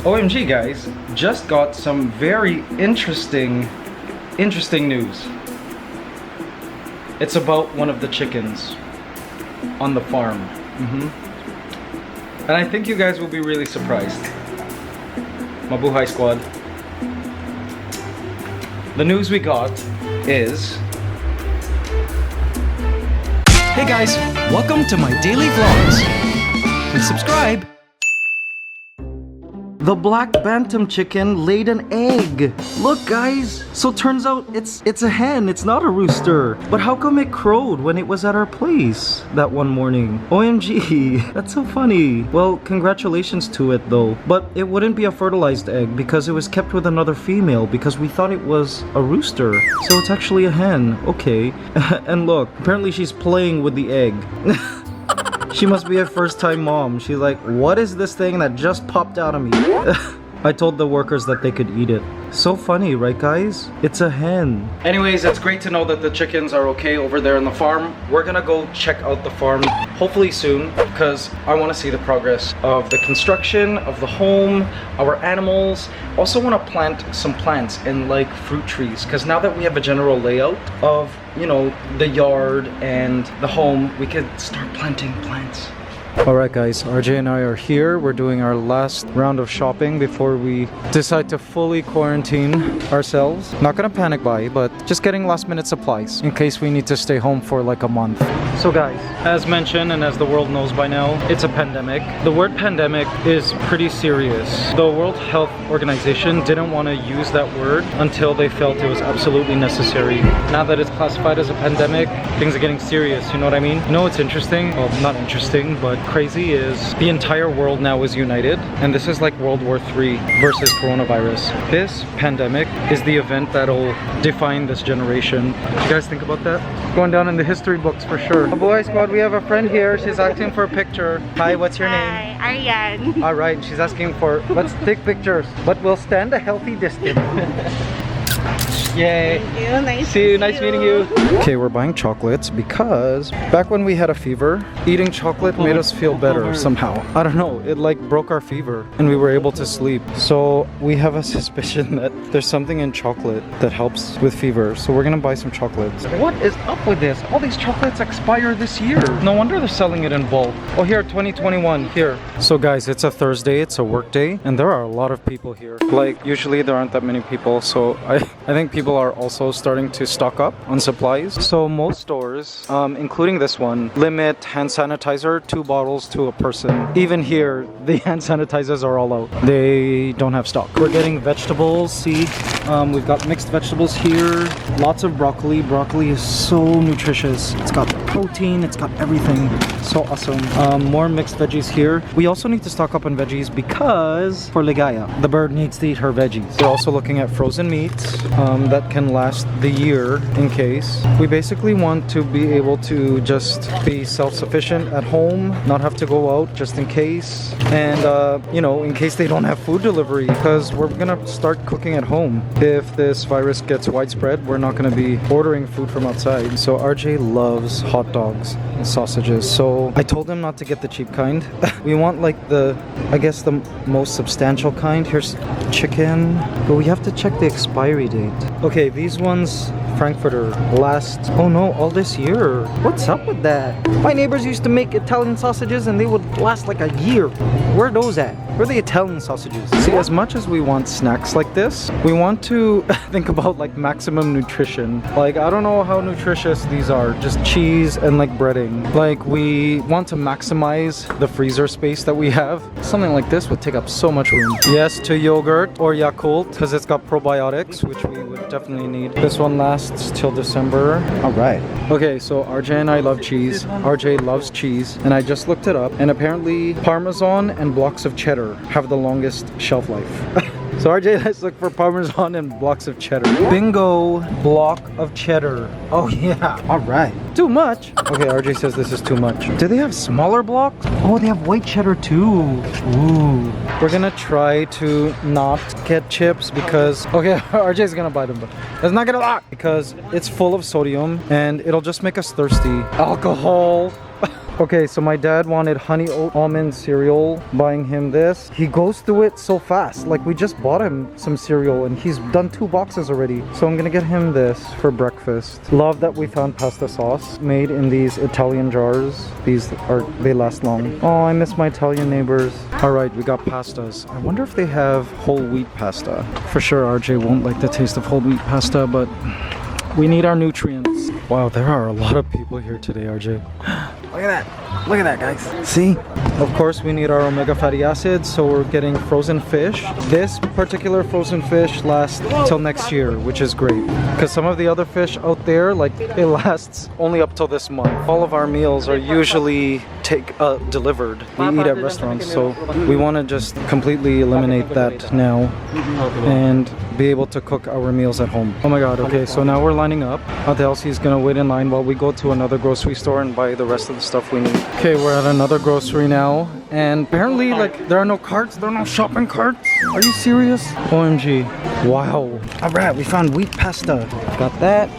OMG guys, just got some very interesting news. It's about one of the chickens on the farm. And I think you guys will be really surprised. Mabuhay squad. The news we got is... Hey guys, welcome to my daily vlogs. Please subscribe. The black bantam chicken laid an egg. Look guys, so turns out it's a hen, it's not a rooster. But how come it crowed when it was at our place that one morning? OMG, that's so funny. Well, congratulations to it though. But it wouldn't be a fertilized egg because it was kept with another female because we thought it was a rooster. So it's actually a hen, okay. And look, apparently she's playing with the egg. She must be a first-time mom. She's like, what is this thing that just popped out of me? I told the workers that they could eat it. So funny, right guys? It's a hen. Anyways, it's great to know that the chickens are okay over there in the farm. We're gonna go check out the farm hopefully soon because I want to see the progress of the construction of the home, our animals. Also want to plant some plants and like fruit trees because now that we have a general layout of, you know, the yard and the home, we could start planting plants. Alright guys, RJ and I are here. We're doing our last round of shopping before we decide to fully quarantine ourselves. Not gonna panic buy, but just getting last minute supplies in case we need to stay home for like a month. So guys, as mentioned and as the world knows by now, it's a pandemic. The word pandemic is pretty serious. The World Health Organization didn't want to use that word until they felt it was absolutely necessary. Now that it's classified as a pandemic, things are getting serious, you know what I mean? You know what's interesting? Well, not interesting, but crazy is the entire world now is united, and this is like World War III versus coronavirus. This pandemic is the event that'll define this generation. You guys think about that? Going down in the history books for sure. Oh boy squad, we have a friend here. She's asking for a picture. Hi, what's your name? Hi, Aryan. All right, she's asking for, let's take pictures, but we'll stand a healthy distance. Yay. Thank you. Nice See you. Nice meeting you. Okay, we're buying chocolates because back when we had a fever, eating chocolate made us feel better somehow. I don't know, it like broke our fever and we were able to sleep. So we have a suspicion that there's something in chocolate that helps with fever. So we're gonna buy some chocolates. What is up with this? All these chocolates expire this year. No wonder they're selling it in bulk. Oh, here, 2021, here. So guys, it's a Thursday, it's a work day, and there are a lot of people here. Like, usually there aren't that many people, so I think people are also starting to stock up on supplies. So most stores, including this one, limit hand sanitizer 2 bottles to a person. Even here, the hand sanitizers are all out. They don't have stock. We're getting vegetables. See, we've got mixed vegetables here. Lots of broccoli. Broccoli is so nutritious. It's got protein. It's got everything. So awesome. More mixed veggies here. We also need to stock up on veggies because for Ligaya, the bird needs to eat her veggies. We're also looking at frozen meats that can last the year in case. We basically want to be able to just be self-sufficient at home, not have to go out just in case, and you know, in case they don't have food delivery, because we're gonna start cooking at home. If this virus gets widespread, we're not gonna be ordering food from outside. So RJ loves hot dogs and sausages, so I told him not to get the cheap kind. We want like the, I guess the most substantial kind. Here's chicken, but we have to check the expiry date. Okay, these ones, Frankfurter, last, oh no, all this year. What's up with that? My neighbors used to make Italian sausages and they would last like a year. Where are those at? Where are the Italian sausages? See, as much as we want snacks like this, we want to think about like maximum nutrition. Like, I don't know how nutritious these are, just cheese and like breading. Like, we want to maximize the freezer space that we have. Something like this would take up so much room. Yes to yogurt or Yakult because it's got probiotics, which we would definitely need. This one lasts till December. All right. Okay, so RJ and I love cheese. RJ loves cheese, and I just looked it up, and apparently Parmesan and blocks of cheddar have the longest shelf life. So RJ, let's look for Parmesan and blocks of cheddar. Bingo! Block of cheddar. Oh yeah. All right. Too much. Okay, RJ says this is too much. Do they have smaller blocks? Oh, they have white cheddar too. Ooh. We're gonna try to not get chips because, okay, RJ's gonna buy them, but let's not get a lot because it's full of sodium and it'll just make us thirsty. Alcohol. Okay, so my dad wanted honey oat almond cereal. Buying him this. He goes through it so fast. Like, we just bought him some cereal and he's done 2 boxes already. So I'm gonna get him this for breakfast. Love that we found pasta sauce made in these Italian jars. They last long. Oh, I miss my Italian neighbors. All right, we got pastas. I wonder if they have whole wheat pasta. For sure, RJ won't like the taste of whole wheat pasta, but we need our nutrients. Wow, there are a lot of people here today, RJ. Look at that. Look at that, guys. See? Of course, we need our omega fatty acids, so we're getting frozen fish. This particular frozen fish lasts till next year, which is great. Because some of the other fish out there, like, it lasts only up till this month. All of our meals are usually delivered. We eat at restaurants, so we want to just completely eliminate that now and be able to cook our meals at home. Oh my god, okay, so now we're lining up. Ellsie is gonna wait in line while we go to another grocery store and buy the rest of the stuff we need. Okay, we're at another grocery now, and apparently, like, there are no carts, there are no shopping carts. Are you serious? OMG. Wow. Alright, we found wheat pasta. Got that.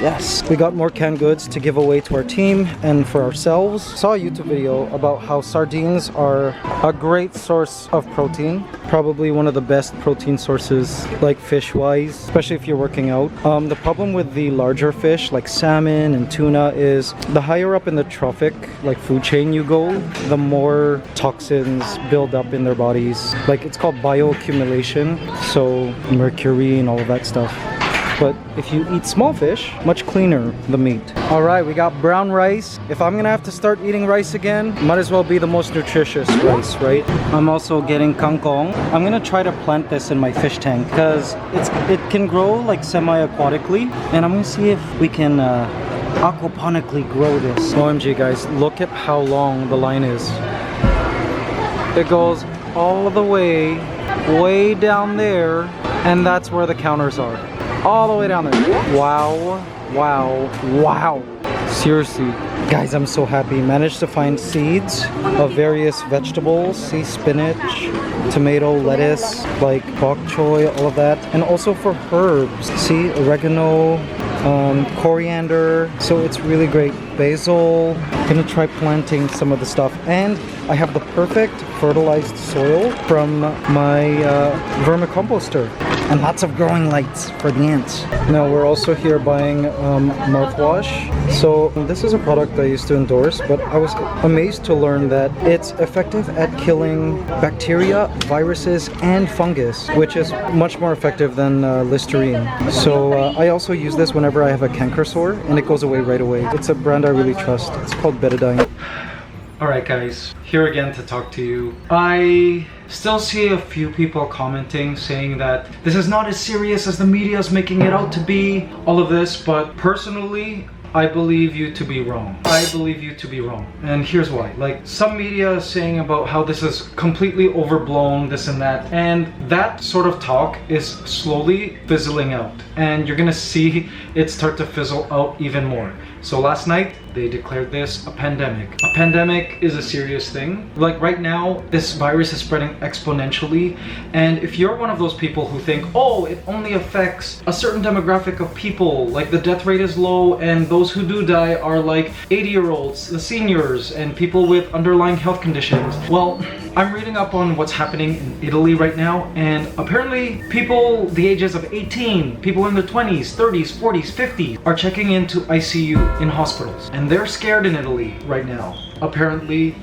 Yes. We got more canned goods to give away to our team and for ourselves. Saw a YouTube video about how sardines are a great source of protein. Probably one of the best protein sources, like fish-wise, especially if you're working out. The problem with the larger fish, like salmon and tuna, is the higher up in the trophic, like food chain you go, the more toxins build up in their bodies. Like, it's called bioaccumulation, so mercury and all of that stuff. But if you eat small fish, much cleaner the meat. All right, we got brown rice. If I'm gonna have to start eating rice again, might as well be the most nutritious rice, right? I'm also getting kangkong. I'm gonna try to plant this in my fish tank because it can grow like semi-aquatically, and I'm gonna see if we can aquaponically grow this. OMG, guys, look at how long the line is. It goes all the way down there, and that's where the counters are. All the way down there. Wow, wow, wow. Seriously, guys, I'm so happy. Managed to find seeds of various vegetables. See, spinach, tomato, lettuce, like bok choy, all of that. And also for herbs. See, oregano, coriander. So it's really great. Basil. Gonna try planting some of the stuff. And I have the perfect fertilized soil from my vermicomposter. And lots of growing lights for the ants. Now we're also here buying mouthwash. So this is a product I used to endorse, but I was amazed to learn that it's effective at killing bacteria, viruses, and fungus, which is much more effective than Listerine. So I also use this whenever I have a canker sore, and it goes away right away. It's a brand I really trust. It's called Betadine. Alright guys, here again to talk to you. I still see a few people commenting saying that this is not as serious as the media is making it out to be, all of this, but personally, I believe you to be wrong. I believe you to be wrong. And here's why. Like, some media is saying about how this is completely overblown, this and that. And that sort of talk is slowly fizzling out. And you're gonna see it start to fizzle out even more. So last night, they declared this a pandemic. A pandemic is a serious thing. Like right now, this virus is spreading exponentially. And if you're one of those people who think, oh, it only affects a certain demographic of people, like the death rate is low and those who do die are like 80-year-olds, the seniors, and people with underlying health conditions. Well, I'm reading up on what's happening in Italy right now, and apparently people the ages of 18, people in their 20s, 30s, 40s, 50s are checking into ICU in hospitals. And they're scared in Italy right now. Apparently,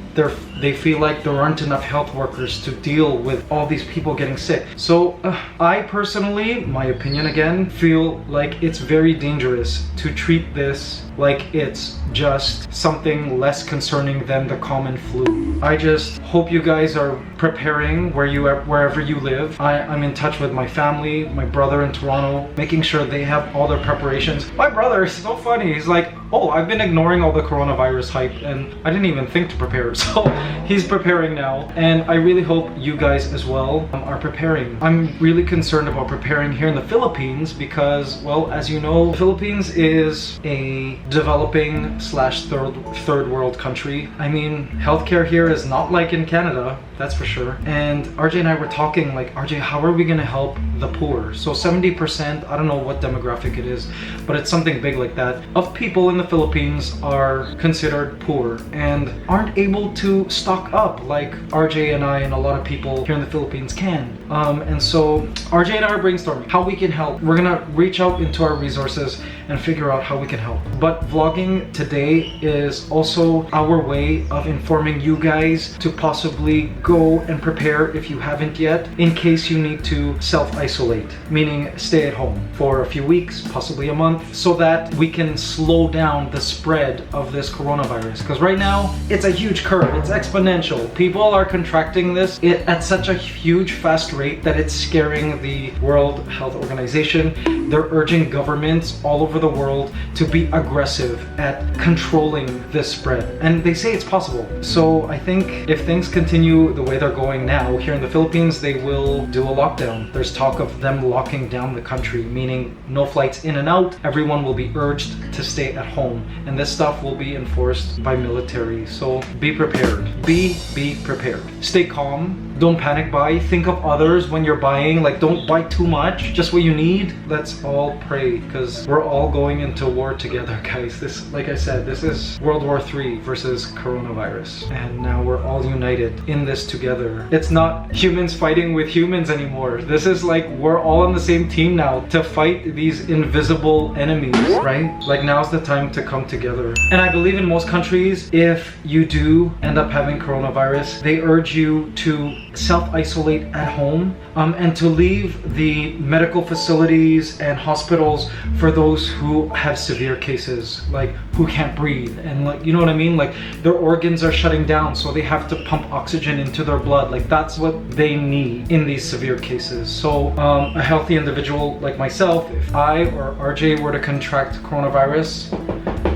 they feel like there aren't enough health workers to deal with all these people getting sick. So I personally, my opinion again, feel like it's very dangerous to treat this like it's just something less concerning than the common flu. I just hope you guys are preparing wherever you live. I'm in touch with my family, my brother in Toronto, making sure they have all their preparations. My brother is so funny. He's like, oh, I've been ignoring all the coronavirus hype and I didn't even think to prepare. So he's preparing now, and I really hope you guys as well are preparing. I'm really concerned about preparing here in the Philippines because, well, as you know, the Philippines is a developing slash third world country. I mean, healthcare here is not like in Canada, that's for sure. And RJ and I were talking like, RJ, how are we gonna help the poor? So 70%, I don't know what demographic it is, but it's something big like that, of people in the Philippines are considered poor and aren't able to stock up like RJ and I and a lot of people here in the Philippines can. And so RJ and I are brainstorming how we can help. We're gonna reach out into our resources and figure out how we can help. But vlogging today is also our way of informing you guys to possibly go and prepare if you haven't yet, in case you need to self-isolate, meaning stay at home for a few weeks, possibly a month, so that we can slow down the spread of this coronavirus. Because right now, it's a huge curve, it's exponential. People are contracting this at such a huge, fast rate that it's scaring the World Health Organization. They're urging governments all over the world to be aggressive at controlling this spread. And they say it's possible. So I think if things continue the way they're going now, here in the Philippines, they will do a lockdown. There's talk of them locking down the country, meaning no flights in and out. Everyone will be urged to stay at home. And this stuff will be enforced by military. So be prepared. Be prepared. Stay calm. Don't panic buy. Think of others when you're buying. Like, don't buy too much. Just what you need. Let's all pray, because we're all going into war together, guys. This, like I said, this is World War III versus coronavirus. And now we're all united in this together. It's not humans fighting with humans anymore. This is like we're all on the same team now to fight these invisible enemies, right? Like, now's the time to come together. And I believe in most countries, if you do end up having coronavirus, they urge you to self-isolate at home and to leave the medical facilities and hospitals for those who have severe cases, like who can't breathe, and like, you know what I mean, like their organs are shutting down, so they have to pump oxygen into their blood. Like, that's what they need in these severe cases. So a healthy individual like myself, if I or RJ were to contract coronavirus,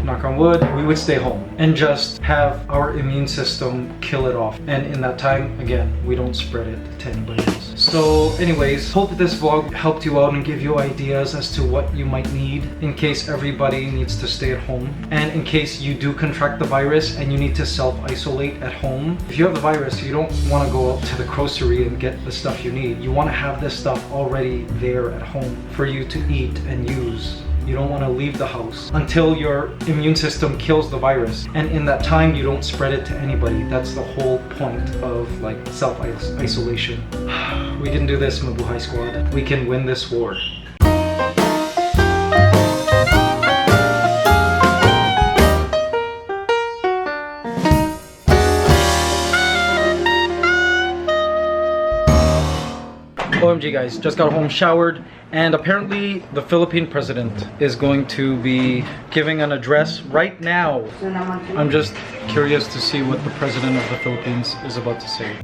knock on wood, we would stay home and just have our immune system kill it off. And in that time, again, we don't spread it to anybody else. So anyways, hope this vlog helped you out and give you ideas as to what you might need in case everybody needs to stay at home. And in case you do contract the virus and you need to self-isolate at home. If you have the virus, you don't want to go out to the grocery and get the stuff you need. You want to have this stuff already there at home for you to eat and use. You don't want to leave the house until your immune system kills the virus. And in that time, you don't spread it to anybody. That's the whole point of like self-isolation. We can do this, Mabuhay Squad. We can win this war. OMG guys, just got home, showered, and apparently the Philippine president is going to be giving an address right now. I'm just curious to see what the president of the Philippines is about to say.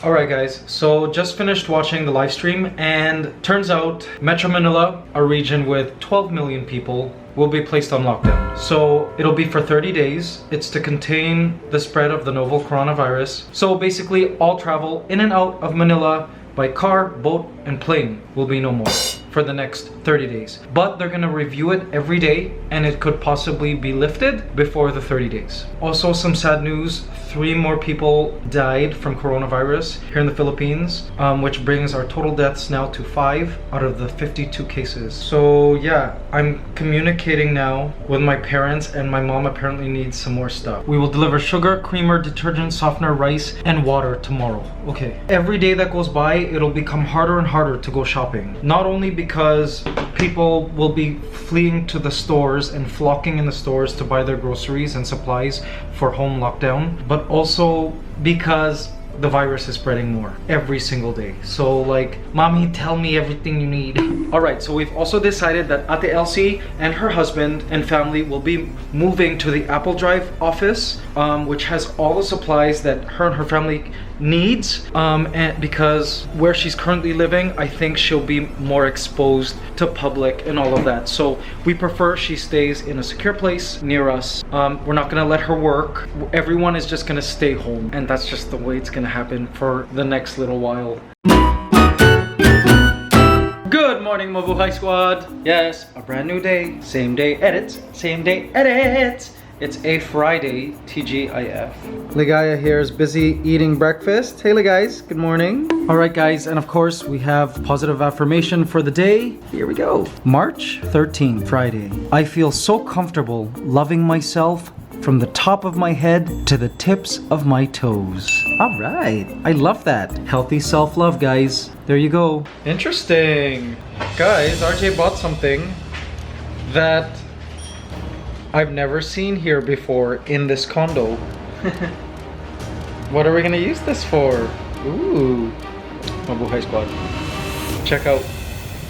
Alright guys, so just finished watching the live stream, and turns out Metro Manila, a region with 12 million people, will be placed on lockdown. So it'll be for 30 days. It's to contain the spread of the novel coronavirus. So basically all travel in and out of Manila by car, boat, and plane will be no more for the next 30 days. But they're gonna review it every day, and it could possibly be lifted before the 30 days. Also, some sad news, 3 more people died from coronavirus here in the Philippines, which brings our total deaths now to 5 out of the 52 cases. So yeah, I'm communicating now with my parents, and my mom apparently needs some more stuff. We will deliver sugar, creamer, detergent, softener, rice, and water tomorrow. Okay. Every day that goes by, it'll become harder and harder to go shopping. Not only because people will be fleeing to the stores and flocking in the stores to buy their groceries and supplies for home lockdown, but also because the virus is spreading more every single day. So like, mommy, tell me everything you need. Alright, so we've also decided that Ate Ellsie and her husband and family will be moving to the Apple Drive office, which has all the supplies that her and her family needs, and because where she's currently living, I think she'll be more exposed to public and all of that. So we prefer she stays in a secure place near us. We're not gonna let her work. Everyone is just gonna stay home, and that's just the way it's gonna happen for the next little while. Good morning, Mabuhay Squad. Yes, a brand new day, same day edits, same day edits. It's a Friday, TGIF. Ligaya here is busy eating breakfast. Hey, guys, good morning. All right, guys, and of course, we have positive affirmation for the day. Here we go. March 13th, Friday. I feel so comfortable loving myself from the top of my head to the tips of my toes. All right, I love that. Healthy self-love, guys. There you go. Interesting. Guys, RJ bought something that I've never seen here before in this condo. What are we gonna use this for? Ooh, Mabuhay Squad. Check out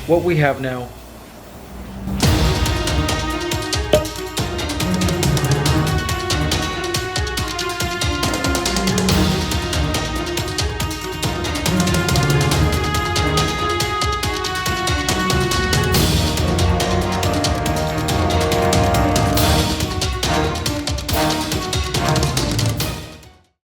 what we have now.